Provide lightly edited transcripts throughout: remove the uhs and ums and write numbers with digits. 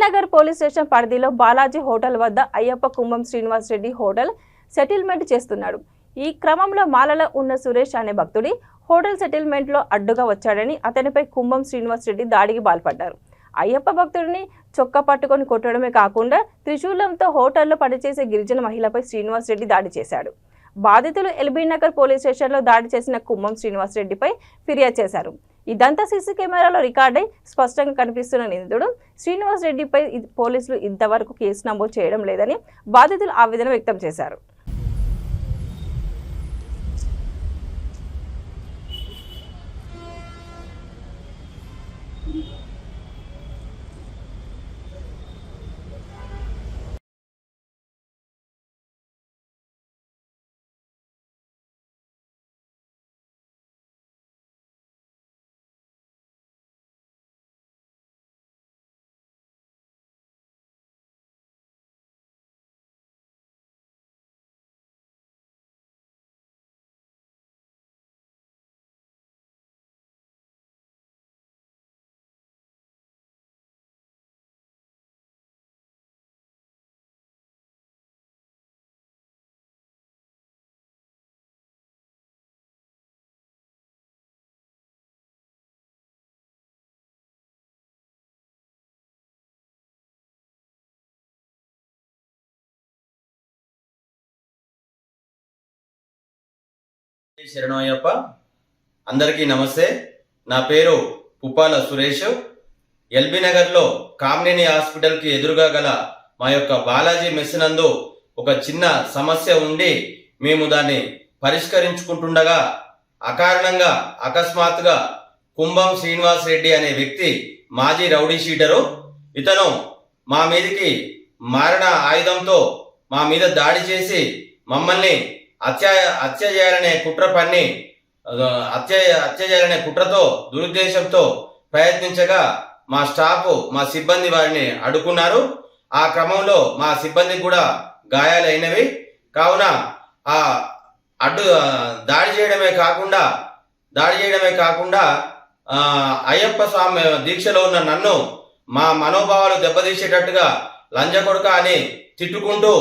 Nagar police station పరిధిలో Balaji hotel వద్ద అయ్యప్ప కుంభం Srinivas Reddy hotel settlement చేస్తున్నాడు. ఈ క్రమంలో మాలలో ఉన్న సురేష్ అనే భక్తుడి హోటల్ సెటిల్మెంట్ లో అడ్డుగా వచ్చాడని అతనిపై కుంభం శ్రీనివాస్ రెడ్డి దాడికి పాల్పడ్డారు. అయ్యప్ప భక్తుడిని చొక్కా పట్టుకొని కొట్టడమే కాకుండా త్రిశూలంతో హోటల్లో పనిచేసే గిరిజన మహిళపై శ్రీనివాస్ రెడ్డి దాడి చేశాడు. బాధితులు ఎల్బీ నగర్ పోలీస్ స్టేషన్లో దాడి చేసిన కుంభం శ్రీనివాస్ రెడ్డిపై ఫిర్యాదు చేశారు. ఇదంతా సీసీ కెమెరాలో రికార్డై స్పష్టంగా కనిపిస్తున్న నిందితుడు శ్రీనివాస్ రెడ్డిపై పోలీసులు ఇంతవరకు కేసు నమోదు చేయడం లేదని బాధితులు ఆవేదన వ్యక్తం చేశారు. శరణయ్యప్ప, అందరికీ నమస్తే. నా పేరు పుప్పాల సురేష్. ఎల్బీ నగర్లో కామినేని హాస్పిటల్కి ఎదురుగా గల మా యొక్క బాలాజీ మెస్ నందు ఒక చిన్న సమస్య ఉండి మేము దాన్ని పరిష్కరించుకుంటుండగా అకారణంగా అకస్మాత్తుగా కుంభం శ్రీనివాస్ రెడ్డి అనే వ్యక్తి మాజీ రౌడీ షీటరు, ఇతను మా మీదకి మారణ ఆయుధంతో మా మీద దాడి చేసి మమ్మల్ని హత్య చేయాలనే కుట్రతో దురుద్దేశంతో ప్రయత్నించగా మా స్టాఫ్ మా సిబ్బంది వారిని అడ్డుకున్నారు. ఆ క్రమంలో మా సిబ్బందికి కూడా గాయాలైనవి. కావున ఆ దాడి చేయడమే కాకుండా అయ్యప్ప స్వామి దీక్షలో ఉన్న నన్ను మా మనోభావాలు దెబ్బతీసేటట్టుగా లంజకొడక అని తిట్టుకుంటూ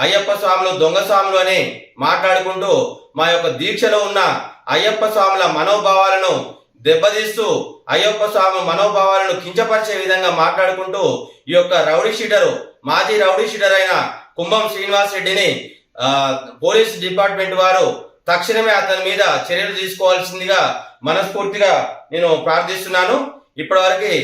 అయ్యప్ప స్వాములు దొంగ స్వాములు అని మాట్లాడుకుంటూ మా యొక్క దీక్షలో ఉన్న అయ్యప్ప స్వాముల మనోభావాలను దెబ్బతీస్తూ అయ్యప్ప స్వామి మనోభావాలను కించపరిచే విధంగా మాట్లాడుకుంటూ ఈ యొక్క మాజీ రౌడీ షీటర్ అయిన కుంభం శ్రీనివాస్ రెడ్డిని పోలీస్ డిపార్ట్మెంట్ వారు తక్షణమే అతని మీద చర్యలు తీసుకోవాల్సిందిగా మనస్ఫూర్తిగా నేను ప్రార్థిస్తున్నాను. ఇప్పటివరకు